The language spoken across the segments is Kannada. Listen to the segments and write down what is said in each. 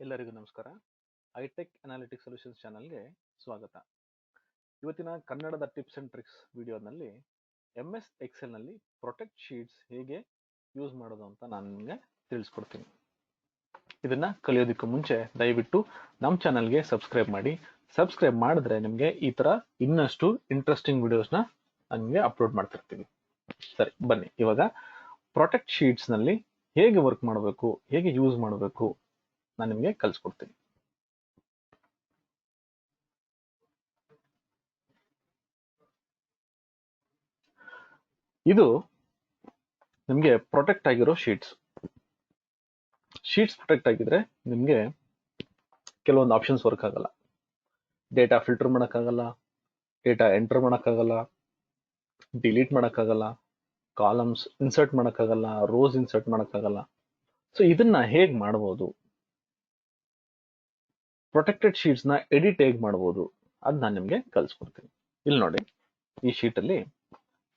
ಎಲ್ಲರಿಗೂ ನಮಸ್ಕಾರ. ಐಟೆಕ್ ಅನಾಲಿಟಿಕ್ಸ್ ಸೊಲ್ಯೂಷನ್ಸ್ ಚಾನಲ್ಗೆ ಸ್ವಾಗತ. ಇವತ್ತಿನ ಕನ್ನಡದ ಟಿಪ್ಸ್ ಅಂಡ್ ಟ್ರಿಕ್ಸ್ ವಿಡಿಯೋನಲ್ಲಿ MS ಎಕ್ಸೆಲ್ನಲ್ಲಿ ಪ್ರೊಟೆಕ್ಟ್ ಶೀಟ್ಸ್ ಹೇಗೆ ಯೂಸ್ ಮಾಡೋದು ಅಂತ ನಾನು ನಿಮಗೆ ತಿಳಿಸ್ಕೊಡ್ತೀನಿ. ಇದನ್ನ ಕಲಿಯೋದಕ್ಕೂ ಮುಂಚೆ ದಯವಿಟ್ಟು ನಮ್ಮ ಚಾನಲ್ಗೆ ಸಬ್ಸ್ಕ್ರೈಬ್ ಮಾಡಿ. ಸಬ್ಸ್ಕ್ರೈಬ್ ಮಾಡಿದ್ರೆ ನಿಮಗೆ ಈ ತರ ಇನ್ನಷ್ಟು ಇಂಟ್ರೆಸ್ಟಿಂಗ್ ವಿಡಿಯೋಸ್ನ ನಿಮಗೆ ಅಪ್ಲೋಡ್ ಮಾಡ್ತಿರ್ತೀವಿ. ಸರಿ, ಬನ್ನಿ ಇವಾಗ ಪ್ರೊಟೆಕ್ಟ್ ಶೀಟ್ಸ್ ನಲ್ಲಿ ಹೇಗೆ ವರ್ಕ್ ಮಾಡಬೇಕು, ಹೇಗೆ ಯೂಸ್ ಮಾಡಬೇಕು ನಾನು ನಿಮಗೆ ಕಲಿಸ್ಕೊಡ್ತೀನಿ. ಇದು ನಿಮಗೆ ಪ್ರೊಟೆಕ್ಟ್ ಆಗಿರೋ ಶೀಟ್ಸ್ ಪ್ರೊಟೆಕ್ಟ್ ಆಗಿದ್ರೆ ನಿಮಗೆ ಕೆಲವೊಂದು ಆಪ್ಷನ್ಸ್ ವರ್ಕ್ ಆಗಲ್ಲ. ಡೇಟಾ ಫಿಲ್ಟರ್ ಮಾಡೋಕ್ಕಾಗಲ್ಲ, ಡೇಟಾ ಎಂಟರ್ ಮಾಡೋಕ್ಕಾಗಲ್ಲ, ಡಿಲೀಟ್ ಮಾಡೋಕ್ಕಾಗಲ್ಲ, ಕಾಲಮ್ಸ್ ಇನ್ಸರ್ಟ್ ಮಾಡೋಕ್ಕಾಗಲ್ಲ, ರೋಸ್ ಇನ್ಸರ್ಟ್ ಮಾಡೋಕ್ಕಾಗಲ್ಲ. ಸೊ ಇದನ್ನ ಹೇಗೆ ಮಾಡ್ಬೋದು, ಪ್ರೊಟೆಕ್ಟೆಡ್ ಶೀಟ್ಸ್ ನ ಎಡಿಟ್ ಹೇಗೆ ಮಾಡ್ಬೋದು ಅದ್ ನಾನು ನಿಮ್ಗೆ ಕಲಿಸ್ಕೊಡ್ತೀನಿ. ಇಲ್ಲಿ ನೋಡಿ, ಈ ಶೀಟ್ ಅಲ್ಲಿ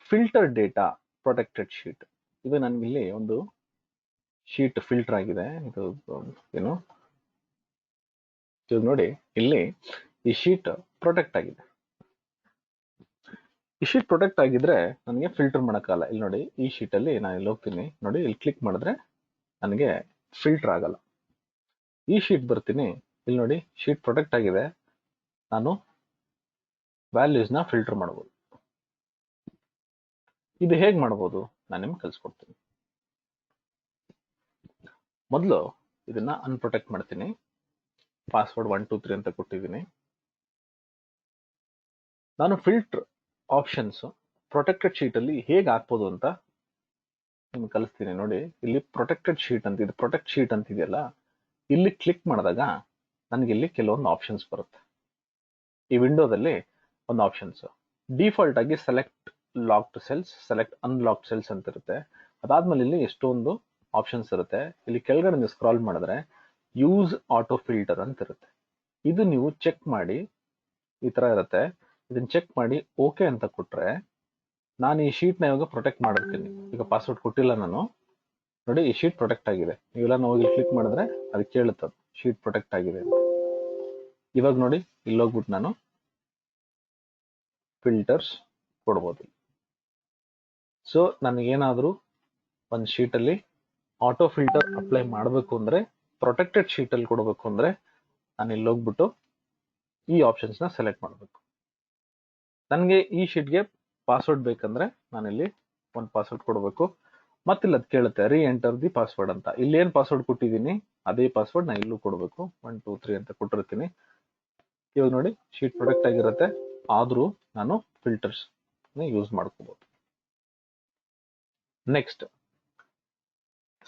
ಫಿಲ್ಟರ್ ಡೇಟಾ ಪ್ರೊಟೆಕ್ಟೆಡ್ ಶೀಟ್, ಇದು ನನ್ಗಿಲ್ಲಿ ಒಂದು ಶೀಟ್ ಫಿಲ್ಟರ್ ಆಗಿದೆ. ಇದು ಏನು, ನೋಡಿ ಇಲ್ಲಿ ಈ ಶೀಟ್ ಪ್ರೊಟೆಕ್ಟ್ ಆಗಿದೆ. ಈ ಶೀಟ್ ಪ್ರೊಟೆಕ್ಟ್ ಆಗಿದ್ರೆ ನನಗೆ ಫಿಲ್ಟರ್ ಮಾಡೋಕ್ಕಾಗಲ್ಲ. ಇಲ್ಲಿ ನೋಡಿ, ಈ ಶೀಟ್ ಅಲ್ಲಿ ನಾನು ಇಲ್ಲಿ ಹೋಗ್ತೀನಿ ನೋಡಿ, ಇಲ್ಲಿ ಕ್ಲಿಕ್ ಮಾಡಿದ್ರೆ ನನಗೆ ಫಿಲ್ಟರ್ ಆಗಲ್ಲ. ಈ ಶೀಟ್ ಬರ್ತೀನಿ, ಇಲ್ಲಿ ನೋಡಿ ಶೀಟ್ ಪ್ರೊಟೆಕ್ಟ್ ಆಗಿದೆ, ನಾನು ವ್ಯಾಲ್ಯೂಸ್ ನ ಫಿಲ್ಟರ್ ಮಾಡಬಹುದು. ಇದು ಹೇಗೆ ಮಾಡಬಹುದು ನಾನು ನಿಮ್ಗೆ ಕಲಿಸ್ಕೊಡ್ತೀನಿ. ಮೊದಲು ಇದನ್ನ ಅನ್ಪ್ರೊಟೆಕ್ಟ್ ಮಾಡ್ತೀನಿ. ಪಾಸ್ವರ್ಡ್ 1 2 3 ಅಂತ ಕೊಟ್ಟಿದ್ದೀನಿ. ನಾನು ಫಿಲ್ಟರ್ ಆಪ್ಷನ್ಸ್ ಪ್ರೊಟೆಕ್ಟೆಡ್ ಶೀಟ್ ಅಲ್ಲಿ ಹೇಗೆ ಹಾಕ್ಬೋದು ಅಂತ ನಿಮ್ಗೆ ಕಲಿಸ್ತೀನಿ. ನೋಡಿ, ಇಲ್ಲಿ ಪ್ರೊಟೆಕ್ಟೆಡ್ ಶೀಟ್ ಅಂತ, ಇದು ಪ್ರೊಟೆಕ್ಟ್ ಶೀಟ್ ಅಂತ ಇದೆಯಲ್ಲ, ಇಲ್ಲಿ ಕ್ಲಿಕ್ ಮಾಡಿದಾಗ ನನಗೆ ಇಲ್ಲಿ ಕೆಲವೊಂದು ಆಪ್ಷನ್ಸ್ ಬರುತ್ತೆ. ಈ ವಿಂಡೋದಲ್ಲಿ ಒಂದು ಆಪ್ಷನ್ಸ್ ಡಿಫಾಲ್ಟ್ ಆಗಿ select locked cells, select unlocked cells ಅಂತ ಇರುತ್ತೆ. ಅದಾದ್ಮೇಲೆ ಇಲ್ಲಿ ಎಷ್ಟೊಂದು ಆಪ್ಷನ್ಸ್ ಇರುತ್ತೆ. ಇಲ್ಲಿ ಕೆಳಗಡೆ ನೀವು ಸ್ಕ್ರಾಲ್ ಮಾಡಿದ್ರೆ ಯೂಸ್ ಆಟೋ ಫಿಲ್ಟರ್ ಅಂತ ಇರುತ್ತೆ. ಇದು ನೀವು ಚೆಕ್ ಮಾಡಿ, ಈ ತರ ಇರುತ್ತೆ. ಇದನ್ನ ಚೆಕ್ ಮಾಡಿ ಓಕೆ ಅಂತ ಕೊಟ್ರೆ ನಾನು ಈ ಶೀಟ್ ನ ಇವಾಗ ಪ್ರೊಟೆಕ್ಟ್ ಮಾಡಿರ್ತೀನಿ. ಈಗ ಪಾಸ್ವರ್ಡ್ ಕೊಟ್ಟಿಲ್ಲ ನಾನು, ನೋಡಿ ಈ ಶೀಟ್ ಪ್ರೊಟೆಕ್ಟ್ ಆಗಿದೆ. ನೀವೆಲ್ಲ ಹೋಗಿ ಕ್ಲಿಕ್ ಮಾಡಿದ್ರೆ ಅದು ಕೇಳುತ್ತೆ ಶೀಟ್ ಪ್ರೊಟೆಕ್ಟ್ ಆಗಿದೆ ಅಂತ. ಇವಾಗ ನೋಡಿ, ಇಲ್ಲಿ ಹೋಗ್ಬಿಟ್ಟು ನಾನು ಫಿಲ್ಟರ್ಸ್ ಕೊಡ್ಬೋದು. ಸೊ ನನಗೇನಾದ್ರೂ ಒಂದು ಶೀಟ್ ಅಲ್ಲಿ ಆಟೋ ಫಿಲ್ಟರ್ ಅಪ್ಲೈ ಮಾಡಬೇಕು ಅಂದ್ರೆ, ಪ್ರೊಟೆಕ್ಟೆಡ್ ಶೀಟ್ ಅಲ್ಲಿ ಕೊಡಬೇಕು ಅಂದ್ರೆ, ನಾನು ಇಲ್ಲಿ ಹೋಗ್ಬಿಟ್ಟು ಈ ಆಪ್ಷನ್ಸ್ ನ ಸೆಲೆಕ್ಟ್ ಮಾಡಬೇಕು. ನನಗೆ ಈ ಶೀಟ್ಗೆ ಪಾಸ್ವರ್ಡ್ ಬೇಕಂದ್ರೆ ನಾನಿಲ್ಲಿ ಒಂದು ಪಾಸ್ವರ್ಡ್ ಕೊಡಬೇಕು. ಮತ್ತಿಲ್ಲ ಅದು ಕೇಳುತ್ತೆ ರೀ ಎಂಟರ್ ದಿ ಪಾಸ್ವರ್ಡ್ ಅಂತ. ಇಲ್ಲಿ ಏನ್ ಪಾಸ್ವರ್ಡ್ ಕೊಟ್ಟಿದ್ದೀನಿ ಅದೇ ಪಾಸ್ವರ್ಡ್ ನಾನು ಇಲ್ಲೂ ಕೊಡಬೇಕು. 1 2 3 ಅಂತ ಕೊಟ್ಟಿರ್ತೀನಿ. ಇವಾಗ ನೋಡಿ, ಶೀಟ್ ಪ್ರೊಟೆಕ್ಟ್ ಆಗಿರುತ್ತೆ, ಆದ್ರೂ ನಾನು ಫಿಲ್ಟರ್ಸ್ ಯೂಸ್ ಮಾಡ್ಕೋಬಹುದು. Next,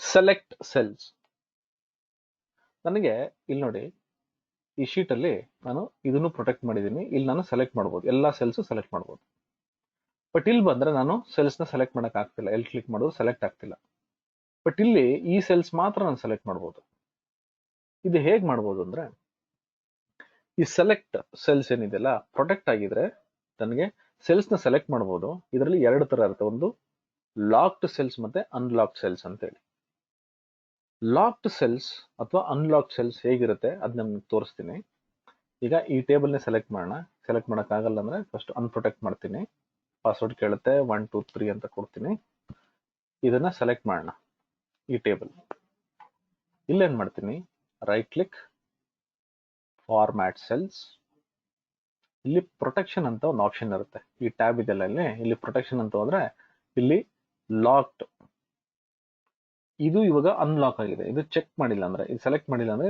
select cells. ನನಗೆ ಇಲ್ಲಿ ನೋಡಿ, ಈ ಶೀಟ್ ಅಲ್ಲಿ ನಾನು ಇದನ್ನು ಪ್ರೊಟೆಕ್ಟ್ ಮಾಡಿದ್ದೀನಿ. ಇಲ್ಲಿ ನಾನು ಸೆಲೆಕ್ಟ್ ಮಾಡಬಹುದು, ಎಲ್ಲಾ ಸೆಲ್ಸ್ ಸೆಲೆಕ್ಟ್ ಮಾಡಬಹುದು. ಬಟ್ ಇಲ್ಲಿ ಬಂದ್ರೆ ನಾನು ಸೆಲ್ಸ್ ನ ಸೆಲೆಕ್ಟ್ ಮಾಡಕ್ ಆಗ್ತಿಲ್ಲ. ಎಲ್ಲಿ ಕ್ಲಿಕ್ ಮಾಡೋದು ಸೆಲೆಕ್ಟ್ ಆಗ್ತಿಲ್ಲ. ಬಟ್ ಇಲ್ಲಿ ಈ ಸೆಲ್ಸ್ ಮಾತ್ರ ನಾನು ಸೆಲೆಕ್ಟ್ ಮಾಡಬಹುದು. ಇದು ಹೇಗ್ ಮಾಡಬಹುದು ಅಂದ್ರೆ, ಈ ಸೆಲೆಕ್ಟ್ ಸೆಲ್ಸ್ ಏನಿದೆಯಲ್ಲ ಪ್ರೊಟೆಕ್ಟ್ ಆಗಿದ್ರೆ ನನಗೆ ಸೆಲ್ಸ್ ನ ಸೆಲೆಕ್ಟ್ ಮಾಡಬಹುದು. ಇದರಲ್ಲಿ ಎರಡು ತರ ಇರುತ್ತೆ, ಒಂದು ಲಾಕ್ಡ್ ಸೆಲ್ಸ್ ಮತ್ತೆ ಅನ್ಲಾಕ್ಡ್ ಸೆಲ್ಸ್ ಅಂತ ಹೇಳಿ. ಲಾಕ್ಡ್ ಸೆಲ್ಸ್ ಅಥವಾ ಅನ್ಲಾಕ್ಡ್ ಸೆಲ್ಸ್ ಹೇಗಿರುತ್ತೆ ಅದ್ ನಮ್ಗೆ ತೋರಿಸ್ತೀನಿ. ಈಗ ಈ ಟೇಬಲ್ ನ ಸೆಲೆಕ್ಟ್ ಮಾಡೋಣ. ಸೆಲೆಕ್ಟ್ ಮಾಡಕ್ ಆಗಲ್ಲ ಅಂದ್ರೆ ಫಸ್ಟ್ ಅನ್ಪ್ರೊಟೆಕ್ಟ್ ಮಾಡ್ತೀನಿ. ಪಾಸ್ವರ್ಡ್ ಕೇಳುತ್ತೆ, 1 2 3 ಅಂತ ಕೊಡ್ತೀನಿ. ಇದನ್ನ ಸೆಲೆಕ್ಟ್ ಮಾಡೋಣ, ಈ ಟೇಬಲ್. ಇಲ್ಲೇನ್ ಮಾಡ್ತೀನಿ, ರೈಟ್ ಕ್ಲಿಕ್, ಫಾರ್ಮ್ಯಾಟ್ ಸೆಲ್ಸ್. ಇಲ್ಲಿ ಪ್ರೊಟೆಕ್ಷನ್ ಅಂತ ಒಂದು ಆಪ್ಷನ್ ಇರುತ್ತೆ. ಈ ಟ್ಯಾಬ್ ಇದೆಲ್ಲ ಇಲ್ಲಿ ಪ್ರೊಟೆಕ್ಷನ್ ಅಂತ ಹೋದ್ರೆ ಇಲ್ಲಿ ಲಾಕ್ಡ್, ಇದು ಇವಾಗ ಅನ್ಲಾಕ್ ಆಗಿದೆ. ಇದು ಚೆಕ್ ಮಾಡಿಲ್ಲ ಅಂದ್ರೆ, ಇದು ಸೆಲೆಕ್ಟ್ ಮಾಡಿಲ್ಲ ಅಂದ್ರೆ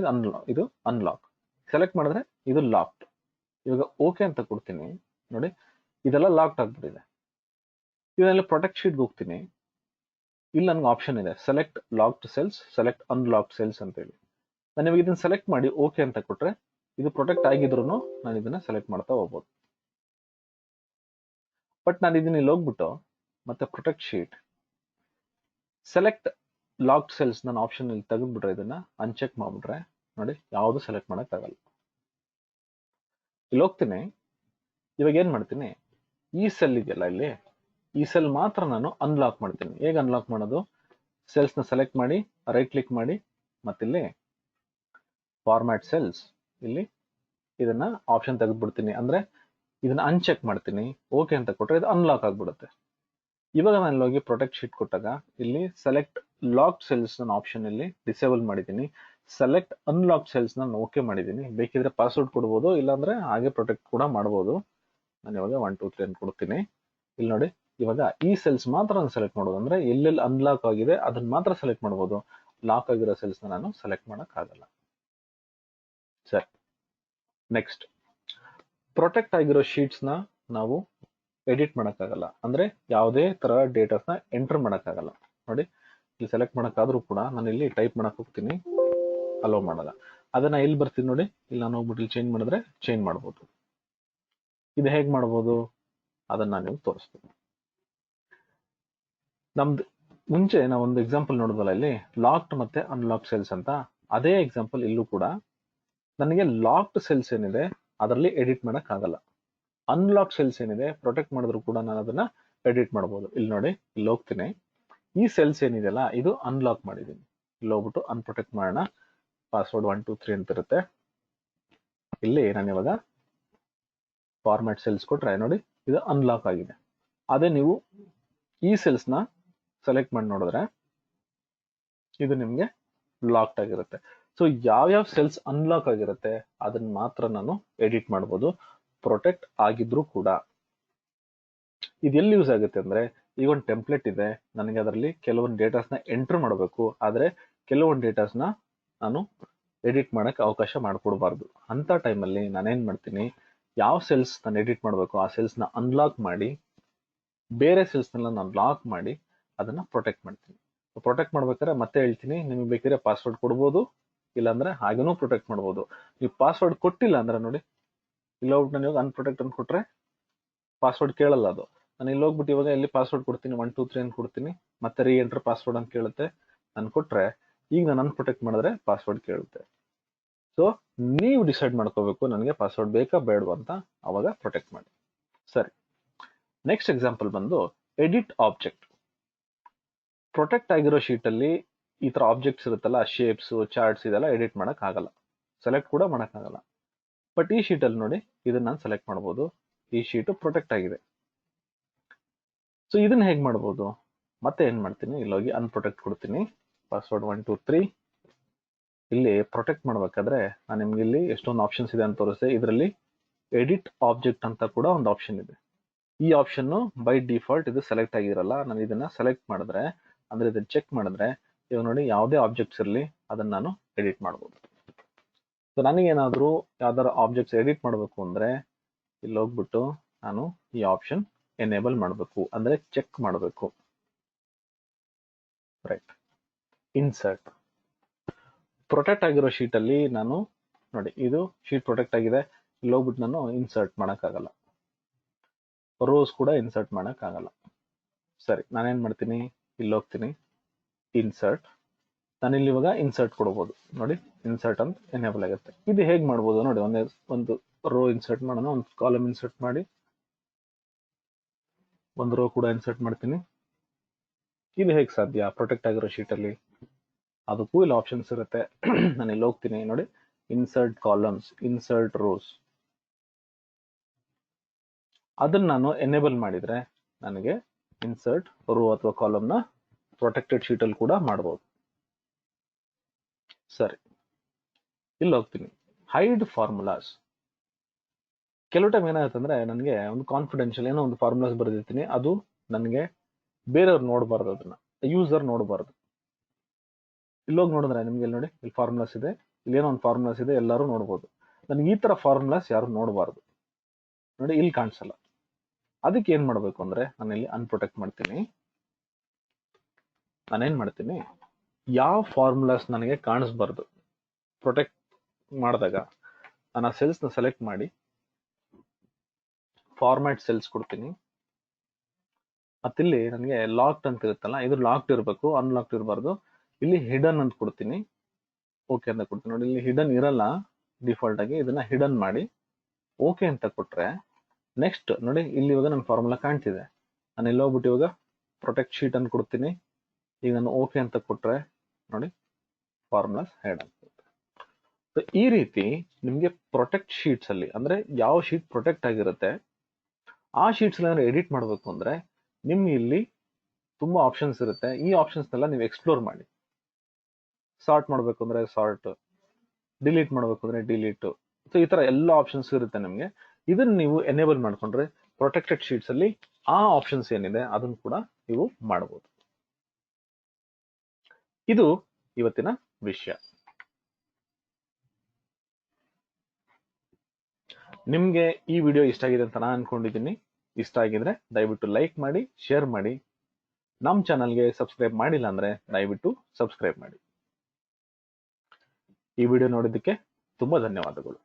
ಇದು ಅನ್ಲಾಕ್. ಸೆಲೆಕ್ಟ್ ಮಾಡಿದ್ರೆ ಇದು ಲಾಕ್ಡ್. ಇವಾಗ ಓಕೆ ಅಂತ ಕೊಡ್ತೀನಿ. ನೋಡಿ, ಇದೆಲ್ಲ ಲಾಕ್ಡ್ ಆಗ್ಬಿಟ್ಟಿದೆ. ಇದರಲ್ಲಿ ಪ್ರೊಟೆಕ್ಟ್ ಶೀಟ್ಗೆ ಹೋಗ್ತೀನಿ. ಇಲ್ಲಿ ನನ್ಗೆ ಆಪ್ಷನ್ ಇದೆ, select locked cells, select unlocked cells ಅಂತ ಹೇಳಿ. ನಾನು ಇವಾಗ ಇದನ್ನ ಸೆಲೆಕ್ಟ್ ಮಾಡಿ ಓಕೆ ಅಂತ ಕೊಟ್ರೆ ಇದು ಪ್ರೊಟೆಕ್ಟ್ ಆಗಿದ್ರು ನಾನು ಇದನ್ನ ಸೆಲೆಕ್ಟ್ ಮಾಡ್ತಾ ಹೋಗ್ಬೋದು. ಬಟ್ ನಾನು ಇದನ್ನ ಇಲ್ಲಿ ಹೋಗ್ಬಿಟ್ಟು ಮತ್ತೆ protect sheet, select locked cells ನನ್ನ ಆಪ್ಷನ್ ಇಲ್ಲಿ ತೆಗೆದ್ಬಿಟ್ರೆ, ಇದನ್ನ ಅನ್ಚೆಕ್ ಮಾಡ್ಬಿಟ್ರೆ ನೋಡಿ ಯಾವುದು ಸೆಲೆಕ್ಟ್ ಮಾಡಕ್ ಆಗಲ್ಲ. ಇಲ್ಲಿ ಹೋಗ್ತೀನಿ. ಇವಾಗ ಏನ್ ಮಾಡ್ತೀನಿ, ಈ ಸೆಲ್ ಇದೆಯಲ್ಲ ಇಲ್ಲಿ, ಈ ಸೆಲ್ ಮಾತ್ರ ನಾನು ಅನ್ಲಾಕ್ ಮಾಡ್ತೀನಿ. ಹೇಗೆ ಅನ್ಲಾಕ್ ಮಾಡೋದು, ಸೆಲ್ಸ್ ನ ಸೆಲೆಕ್ಟ್ ಮಾಡಿ ರೈಟ್ ಕ್ಲಿಕ್ ಮಾಡಿ ಮತ್ತಿಲ್ಲಿ ಫಾರ್ಮ್ಯಾಟ್ ಸೆಲ್ಸ್, ಇಲ್ಲಿ ಇದನ್ನ ಆಪ್ಷನ್ ತೆಗೆದ್ಬಿಡ್ತೀನಿ, ಅಂದ್ರೆ ಇದನ್ನ ಅನ್ಚೆಕ್ ಮಾಡ್ತೀನಿ. ಓಕೆ ಅಂತ ಕೊಟ್ರೆ ಇದು ಅನ್ಲಾಕ್ ಆಗ್ಬಿಡುತ್ತೆ. ಇವಾಗ ನಾನು ಹೋಗಿ ಪ್ರೊಟೆಕ್ಟ್ ಶೀಟ್ ಕೊಟ್ಟಾಗ ಇಲ್ಲಿ ಸೆಲೆಕ್ಟ್ ಲಾಕ್ ಸೆಲ್ಸ್ ನನ್ನ ಆಪ್ಷನ್ ಇಲ್ಲಿ ಡಿಸೇಬಲ್ ಮಾಡಿದ್ದೀನಿ. ಸೆಲೆಕ್ಟ್ ಅನ್ಲಾಕ್ ಸೆಲ್ಸ್ ನಾನು ಓಕೆ ಮಾಡಿದ್ದೀನಿ. ಬೇಕಿದ್ರೆ ಪಾಸ್ವರ್ಡ್ ಕೊಡ್ಬೋದು, ಇಲ್ಲಾಂದ್ರೆ ಹಾಗೆ ಪ್ರೊಟೆಕ್ಟ್ ಕೂಡ ಮಾಡ್ಬೋದು. ನಾನು ಇವಾಗ 1 2 3 ಅಂತ ಕೊಡ್ತೀನಿ. ಇಲ್ಲಿ ನೋಡಿ, ಇವಾಗ ಈ ಸೆಲ್ಸ್ ಮಾತ್ರ ನಾನು ಸೆಲೆಕ್ಟ್ ಮಾಡೋದು, ಅಂದ್ರೆ ಎಲ್ಲೆಲ್ಲಿ ಅನ್ಲಾಕ್ ಆಗಿದೆ ಅದನ್ನ ಮಾತ್ರ ಸೆಲೆಕ್ಟ್ ಮಾಡ್ಬೋದು. ಲಾಕ್ ಆಗಿರೋ ಸೆಲ್ಸ್ ನಾನು ಸೆಲೆಕ್ಟ್ ಮಾಡಕ್ ಆಗಲ್ಲ. ಸರಿ, ನೆಕ್ಸ್ಟ್, ಪ್ರೊಟೆಕ್ಟ್ ಆಗಿರೋ ಶೀಟ್ಸ್ ನ ನಾವು ಎಡಿಟ್ ಮಾಡಕ್ಕಾಗಲ್ಲ, ಅಂದ್ರೆ ಯಾವುದೇ ತರ ಡೇಟಾಸ್ ನ ಎಂಟರ್ ಮಾಡಕ್ಕಾಗಲ್ಲ. ನೋಡಿ, ಇಲ್ಲಿ ಸೆಲೆಕ್ಟ್ ಮಾಡಕ್ಕಾದ್ರೂ ಕೂಡ ನಾನು ಇಲ್ಲಿ ಟೈಪ್ ಮಾಡಕ್ ಹೋಗ್ತೀನಿ, ಅಲೋ ಮಾಡಲ್ಲ. ಅದನ್ನ ಇಲ್ಲಿ ಬರ್ತೀನಿ ನೋಡಿ, ಇಲ್ಲಿ ನಾನು ಹೋಗ್ಬಿಟ್ಟು ಇಲ್ಲಿ ಚೇಂಜ್ ಮಾಡಿದ್ರೆ ಚೇಂಜ್ ಮಾಡ್ಬೋದು. ಇದು ಹೇಗ್ ಮಾಡ್ಬೋದು ಅದನ್ನ ನಾನು ನಿಮ್ಗೆ ತೋರಿಸ್ತೀನಿ. ನಮ್ದು ಮುಂಚೆ ನಾವು ಒಂದು ಎಕ್ಸಾಂಪಲ್ ನೋಡಿದ್ವಲ್ಲ ಇಲ್ಲಿ ಲಾಕ್ಡ್ ಮತ್ತೆ ಅನ್ಲಾಕ್ ಸೆಲ್ಸ್ ಅಂತ, ಅದೇ ಎಕ್ಸಾಂಪಲ್ ಇಲ್ಲೂ ಕೂಡ ನನಗೆ ಲಾಕ್ಡ್ ಸೆಲ್ಸ್ ಏನಿದೆ ಅದರಲ್ಲಿ ಎಡಿಟ್ ಮಾಡಕ್ ಆಗಲ್ಲ. ಅನ್ಲಾಕ್ ಸೆಲ್ಸ್ ಏನಿದೆ ಪ್ರೊಟೆಕ್ಟ್ ಮಾಡಿದ್ರು ಕೂಡ ನಾನು ಅದನ್ನ ಎಡಿಟ್ ಮಾಡಬಹುದು. ಇಲ್ಲಿ ನೋಡಿ, ಇಲ್ಲಿ ಹೋಗ್ತೀನಿ, ಈ ಸೆಲ್ಸ್ ಏನಿದೆಯಲ್ಲ ಇದು ಅನ್ಲಾಕ್ ಮಾಡಿದೀನಿ. ಇಲ್ಲಿ ಹೋಗ್ಬಿಟ್ಟು ಅನ್ಪ್ರೊಟೆಕ್ಟ್ ಮಾಡೋಣ. ಪಾಸ್ವರ್ಡ್ 1 2 3 ಅಂತ ಇರುತ್ತೆ. ಇಲ್ಲಿ ನಾನು ಇವಾಗ ಫಾರ್ಮ್ಯಾಟ್ ಸೆಲ್ಸ್ ಕೊಟ್ರೆ ನೋಡಿ, ಇದು ಅನ್ಲಾಕ್ ಆಗಿದೆ. ಅದೇ ನೀವು ಈ ಸೆಲ್ಸ್ ನ ಸೆಲೆಕ್ಟ್ ಮಾಡಿ ನೋಡಿದ್ರೆ ಇದು ನಿಮ್ಗೆ ಲಾಕ್ಡ್ ಆಗಿರುತ್ತೆ. ಸೊ ಯಾವ್ಯಾವ ಸೆಲ್ಸ್ ಅನ್ಲಾಕ್ ಆಗಿರುತ್ತೆ ಅದನ್ನ ಮಾತ್ರ ನಾನು ಎಡಿಟ್ ಮಾಡ್ಬೋದು, ಪ್ರೊಟೆಕ್ಟ್ ಆಗಿದ್ರು ಕೂಡ. ಇದು ಎಲ್ಲಿ ಯೂಸ್ ಆಗುತ್ತೆ ಅಂದ್ರೆ, ಈಗ ಒಂದು ಟೆಂಪ್ಲೇಟ್ ಇದೆ, ನನಗೆ ಅದರಲ್ಲಿ ಕೆಲವೊಂದು ಡೇಟಾಸ್ ನ ಎಂಟರ್ ಮಾಡಬೇಕು, ಆದ್ರೆ ಕೆಲವೊಂದು ಡೇಟಾಸ್ ನ ನಾನು ಎಡಿಟ್ ಮಾಡಕ್ ಅವಕಾಶ ಮಾಡ್ಕೊಡ್ಬಾರ್ದು. ಅಂತ ಟೈಮಲ್ಲಿ ನಾನೇನ್ ಮಾಡ್ತೀನಿ, ಯಾವ ಸೆಲ್ಸ್ ನಾನು ಎಡಿಟ್ ಮಾಡಬೇಕು ಆ ಸೆಲ್ಸ್ ನ ಅನ್ಲಾಕ್ ಮಾಡಿ, ಬೇರೆ ಸೆಲ್ಸ್ ನೆಲ್ಲ ನಾನು ಲಾಕ್ ಮಾಡಿ ಅದನ್ನ ಪ್ರೊಟೆಕ್ಟ್ ಮಾಡ್ತೀನಿ. ಪ್ರೊಟೆಕ್ಟ್ ಮಾಡ್ಬೇಕಾದ್ರೆ ಮತ್ತೆ ಹೇಳ್ತೀನಿ, ನಿಮಗೆ ಬೇಕಿದ್ರೆ ಪಾಸ್ವರ್ಡ್ ಕೊಡ್ಬೋದು, ಇಲ್ಲಾಂದ್ರೆ ಹಾಗೇನೂ ಪ್ರೊಟೆಕ್ಟ್ ಮಾಡ್ಬೋದು. ನೀವು ಪಾಸ್ವರ್ಡ್ ಕೊಟ್ಟಿಲ್ಲ ಅಂದ್ರೆ ನೋಡಿ, ಇಲ್ಲಿ ಹೋಗ್ಬಿಟ್ಟು ನಾನು ಇವಾಗ ಅನ್ಪ್ರೊಟೆಕ್ಟ್ ಅಂತ ಕೊಟ್ರೆ ಪಾಸ್ವರ್ಡ್ ಕೇಳಲ್ಲ ಅದು. ನಾನು ಇಲ್ಲಿ ಹೋಗ್ಬಿಟ್ಟು ಇವಾಗ ಇಲ್ಲಿ ಪಾಸ್ವರ್ಡ್ ಕೊಡ್ತೀನಿ, 1 2 3 ಅಂತ ಕೊಡ್ತೀನಿ, ಮತ್ತೆ ರೀ ಎಂಟರ್ ಪಾಸ್ವರ್ಡ್ ಅಂತ ಕೇಳುತ್ತೆ. ನಾನು ಕೊಟ್ರೆ ಈಗ ನಾನು ಅನ್ಪ್ರೊಟೆಕ್ಟ್ ಮಾಡಿದ್ರೆ ಪಾಸ್ವರ್ಡ್ ಕೇಳುತ್ತೆ. ಸೊ ನೀವು ಡಿಸೈಡ್ ಮಾಡ್ಕೋಬೇಕು ನನಗೆ ಪಾಸ್ವರ್ಡ್ ಬೇಕಾ ಬೇಡವಾ ಅಂತ, ಅವಾಗ ಪ್ರೊಟೆಕ್ಟ್ ಮಾಡಿ. ಸರಿ, ನೆಕ್ಸ್ಟ್ ಎಕ್ಸಾಂಪಲ್ ಬಂದು ಎಡಿಟ್ ಆಬ್ಜೆಕ್ಟ್. ಪ್ರೊಟೆಕ್ಟ್ ಆಗಿರೋ ಶೀಟ್ ಅಲ್ಲಿ ಈ ತರ ಆಬ್ಜೆಕ್ಟ್ಸ್ ಇರುತ್ತಲ್ಲ, ಶೇಪ್ಸ್, ಚಾರ್ಟ್ಸ್, ಇದೆಲ್ಲ ಎಡಿಟ್ ಮಾಡಕ್ ಆಗಲ್ಲ, ಸೆಲೆಕ್ಟ್ ಕೂಡ ಮಾಡಕ್ ಆಗಲ್ಲ. ಬಟ್ ಈ ಶೀಟ್ ಅಲ್ಲಿ ನೋಡಿ, ಇದನ್ನ ನಾನು ಸೆಲೆಕ್ಟ್ ಮಾಡಬಹುದು. ಈ ಶೀಟ್ ಪ್ರೊಟೆಕ್ಟ್ ಆಗಿದೆ. ಸೊ ಇದನ್ನ ಹೇಗ್ ಮಾಡ್ಬೋದು, ಮತ್ತೆ ಏನ್ ಮಾಡ್ತೀನಿ, ಇಲ್ಲಿ ಹೋಗಿ ಅನ್ಪ್ರೊಟೆಕ್ಟ್ ಕೊಡ್ತೀನಿ, ಪಾಸ್ವರ್ಡ್ 1 2 3. ಇಲ್ಲಿ ಪ್ರೊಟೆಕ್ಟ್ ಮಾಡ್ಬೇಕಾದ್ರೆ ನಾನು ನಿಮ್ಗೆ ಇಲ್ಲಿ ಎಷ್ಟೊಂದು ಆಪ್ಷನ್ಸ್ ಇದೆ ಅಂತ ತೋರಿಸಿದೆ. ಇದರಲ್ಲಿ ಎಡಿಟ್ ಆಬ್ಜೆಕ್ಟ್ ಅಂತ ಕೂಡ ಒಂದು ಆಪ್ಷನ್ ಇದೆ. ಈ ಆಪ್ಷನ್ ಬೈ ಡಿಫಾಲ್ಟ್ ಇದು ಸೆಲೆಕ್ಟ್ ಆಗಿರಲ್ಲ. ನಾನು ಇದನ್ನ ಸೆಲೆಕ್ಟ್ ಮಾಡಿದ್ರೆ, ಅಂದ್ರೆ ಇದನ್ನ ಚೆಕ್ ಮಾಡಿದ್ರೆ, ಇವಾಗ ನೋಡಿ ಯಾವುದೇ ಆಬ್ಜೆಕ್ಟ್ಸ್ ಇರಲಿ ಅದನ್ನ ನಾನು ಎಡಿಟ್ ಮಾಡ್ಬೋದು. ಸೊ ನನಗೇನಾದ್ರೂ ಯಾವ್ದಾದ್ರು ಆಬ್ಜೆಕ್ಟ್ಸ್ ಎಡಿಟ್ ಮಾಡಬೇಕು ಅಂದ್ರೆ ಇಲ್ಲಿ ಹೋಗ್ಬಿಟ್ಟು ನಾನು ಈ ಆಪ್ಷನ್ ಎನೇಬಲ್ ಮಾಡಬೇಕು, ಅಂದ್ರೆ ಚೆಕ್ ಮಾಡಬೇಕು. Right, insert. ಪ್ರೊಟೆಕ್ಟ್ ಆಗಿರೋ ಶೀಟ್ ಅಲ್ಲಿ ನಾನು ನೋಡಿ, ಇದು ಶೀಟ್ ಪ್ರೊಟೆಕ್ಟ್ ಆಗಿದೆ, ಇಲ್ಲಿ ಹೋಗ್ಬಿಟ್ಟು ನಾನು ಇನ್ಸರ್ಟ್ ಮಾಡಕ್ಕಾಗಲ್ಲ, ರೋಸ್ ಕೂಡ ಇನ್ಸರ್ಟ್ ಮಾಡಕ್ಕಾಗಲ್ಲ. ಸರಿ, ನಾನೇನ್ ಮಾಡ್ತೀನಿ, ಇಲ್ಲಿ ಹೋಗ್ತೀನಿ, ಇನ್ಸರ್ಟ್. ನಾನು ಇಲ್ಲಿ ಇವಾಗ ಇನ್ಸರ್ಟ್ ಕೊಡ್ಬೋದು. ನೋಡಿ, ಇನ್ಸರ್ಟ್ ಅಂತ ಎನೇಬಲ್ ಆಗುತ್ತೆ. ಇದು ಹೇಗ್ ಮಾಡ್ಬೋದು ನೋಡಿ, ಒಂದು ರೋ ಇನ್ಸರ್ಟ್ ಮಾಡೋಣ, ಒಂದು ಕಾಲಮ್ ಇನ್ಸರ್ಟ್ ಮಾಡಿ, ಒಂದು ರೋ ಕೂಡ ಇನ್ಸರ್ಟ್ ಮಾಡ್ತೀನಿ. ಇದು ಹೇಗ್ ಸಾಧ್ಯ ಪ್ರೊಟೆಕ್ಟ್ ಆಗಿರೋ ಶೀಟ್ ಅಲ್ಲಿ? ಅದಕ್ಕೂ ಇಲ್ಲಿ ಆಪ್ಷನ್ಸ್ ಇರುತ್ತೆ. ನಾನು ಇಲ್ಲಿ ಹೋಗ್ತೀನಿ ನೋಡಿ, ಇನ್ಸರ್ಟ್ ಕಾಲಮ್ಸ್, ಇನ್ಸರ್ಟ್ ರೋಸ್. ಅದನ್ನ ನಾನು ಎನೇಬಲ್ ಮಾಡಿದ್ರೆ ನನಗೆ ಇನ್ಸರ್ಟ್ ರೋ ಅಥವಾ ಕಾಲಮ್ ನ ಪ್ರೊಟೆಕ್ಟೆಡ್ ಶೀಟ್ ಅಲ್ಲಿ ಕೂಡ ಮಾಡಬಹುದು. ಸರಿ, ಇಲ್ಲಿ ಹೋಗ್ತೀನಿ, ಹೈಡ್ ಫಾರ್ಮುಲಾಸ್. ಕೆಲವು ಟೈಮ್ ಏನಾಗುತ್ತೆ ಅಂದ್ರೆ, ನನಗೆ ಒಂದು ಕಾನ್ಫಿಡೆನ್ಷಿಯಲ್ ಏನೋ ಒಂದು ಫಾರ್ಮುಲಾಸ್ ಬರೆದಿರ್ತೀನಿ, ಅದು ನನಗೆ ಬೇರೆಯವ್ರು ನೋಡಬಾರ್ದು, ಅದನ್ನ ಯೂಸರ್ ನೋಡಬಾರ್ದು. ಇಲ್ಲೋಗಿ ನೋಡಿದ್ರೆ ನಿಮ್ಗೆ ಇಲ್ಲಿ ನೋಡಿ, ಇಲ್ಲಿ ಫಾರ್ಮುಲಾಸ್ ಇದೆ, ಇಲ್ಲಿ ಏನೋ ಒಂದು ಫಾರ್ಮುಲಾಸ್ ಇದೆ, ಎಲ್ಲರೂ ನೋಡ್ಬೋದು. ನನಗೆ ಈ ತರ ಫಾರ್ಮುಲಾಸ್ ಯಾರು ನೋಡಬಾರ್ದು ನೋಡಿ, ಇಲ್ಲಿ ಕಾಣಿಸಲ್ಲ. ಅದಕ್ಕೆ ಏನ್ ಮಾಡ್ಬೇಕು ಅಂದ್ರೆ, ನಾನು ಇಲ್ಲಿ ಅನ್ಪ್ರೊಟೆಕ್ಟ್ ಮಾಡ್ತೀನಿ. ನಾನೇನ್ ಮಾಡ್ತೀನಿ, ಯಾವ ಫಾರ್ಮುಲಾಸ್ ನನಗೆ ಕಾಣಿಸ್ಬಾರ್ದು ಪ್ರೊಟೆಕ್ಟ್ ಮಾಡಿದಾಗ ನಾನು ಆ ಸೆಲ್ಸ್ ನ ಸೆಲೆಕ್ಟ್ ಮಾಡಿ ಫಾರ್ಮ್ಯಾಟ್ ಸೆಲ್ಸ್ ಕೊಡ್ತೀನಿ. ಮತ್ತಿಲ್ಲಿ ನನಗೆ ಲಾಕ್ಡ್ ಅಂತ ಇರುತ್ತಲ್ಲ, ಇದು ಲಾಕ್ಡ್ ಇರಬೇಕು, ಅನ್ಲಾಕ್ಡ್ ಇರಬಾರ್ದು. ಇಲ್ಲಿ ಹಿಡನ್ ಅಂತ ಕೊಡ್ತೀನಿ, ಓಕೆ ಅಂತ ಕೊಡ್ತೀನಿ. ನೋಡಿ, ಇಲ್ಲಿ ಹಿಡನ್ ಇರಲ್ಲ ಡಿಫಾಲ್ಟ್ ಆಗಿ, ಇದನ್ನ ಹಿಡನ್ ಮಾಡಿ ಓಕೆ ಅಂತ ಕೊಟ್ರೆ ನೆಕ್ಸ್ಟ್ ನೋಡಿ, ಇಲ್ಲಿ ಇವಾಗ ನನ್ನ ಫಾರ್ಮುಲಾ ಕಾಣ್ತಿದೆ. ನಾನು ಇಲ್ಲಿ ಹೋಗ್ಬಿಟ್ಟು ಇವಾಗ ಪ್ರೊಟೆಕ್ಟ್ ಶೀಟ್ ಅಂತ ಕೊಡ್ತೀನಿ. ಈಗ ನಾನು ಓಕೆ ಅಂತ ಕೊಟ್ರೆ ನೋಡಿ, ಫಾರ್ಮುಲಾಸ್ ಹೈಡ್ ಆಗ್ತದೆ. ಸೊ ಈ ರೀತಿ ನಿಮ್ಗೆ ಪ್ರೊಟೆಕ್ಟ್ ಶೀಟ್ಸ್ ಅಲ್ಲಿ ಅಂದ್ರೆ ಯಾವ ಶೀಟ್ ಪ್ರೊಟೆಕ್ಟ್ ಆಗಿರುತ್ತೆ ಆ ಶೀಟ್ಸ್ ಏನಾದ್ರು ಎಡಿಟ್ ಮಾಡಬೇಕು ಅಂದ್ರೆ ನಿಮ್ಗೆ ಇಲ್ಲಿ ತುಂಬಾ ಆಪ್ಷನ್ಸ್ ಇರುತ್ತೆ. ಈ ಆಪ್ಷನ್ಸ್ ನೆಲ್ಲ ನೀವು ಎಕ್ಸ್ಪ್ಲೋರ್ ಮಾಡಿ. ಸಾರ್ಟ್ ಮಾಡಬೇಕು ಅಂದ್ರೆ ಸಾರ್ಟ್, ಡಿಲೀಟ್ ಮಾಡಬೇಕು ಅಂದ್ರೆ ಡಿಲೀಟ್, ಸೊ ಈ ತರ ಎಲ್ಲ ಆಪ್ಷನ್ಸ್ ಇರುತ್ತೆ ನಿಮ್ಗೆ. ಇದನ್ನ ನೀವು ಎನೇಬಲ್ ಮಾಡ್ಕೊಂಡ್ರೆ ಪ್ರೊಟೆಕ್ಟೆಡ್ ಶೀಟ್ಸ್ ಅಲ್ಲಿ ಆ ಆಪ್ಷನ್ಸ್ ಏನಿದೆ ಅದನ್ನು ಕೂಡ ನೀವು ಮಾಡಬಹುದು. ಇದು ಇವತ್ತಿನ ವಿಷಯ. ನಿಮ್ಗೆ ಈ ವಿಡಿಯೋ ಇಷ್ಟ ಆಗಿದೆ ಅಂತ ನಾನು ಅನ್ಕೊಂಡಿದ್ದೀನಿ. ಇಷ್ಟ ಆಗಿದ್ರೆ ದಯವಿಟ್ಟು ಲೈಕ್ ಮಾಡಿ, ಶೇರ್ ಮಾಡಿ. ನಮ್ಮ ಚಾನಲ್ಗೆ ಸಬ್ಸ್ಕ್ರೈಬ್ ಮಾಡಿಲ್ಲ ಅಂದ್ರೆ ದಯವಿಟ್ಟು ಸಬ್ಸ್ಕ್ರೈಬ್ ಮಾಡಿ. ಈ ವಿಡಿಯೋ ನೋಡಿದ್ದಕ್ಕೆ ತುಂಬಾ ಧನ್ಯವಾದಗಳು.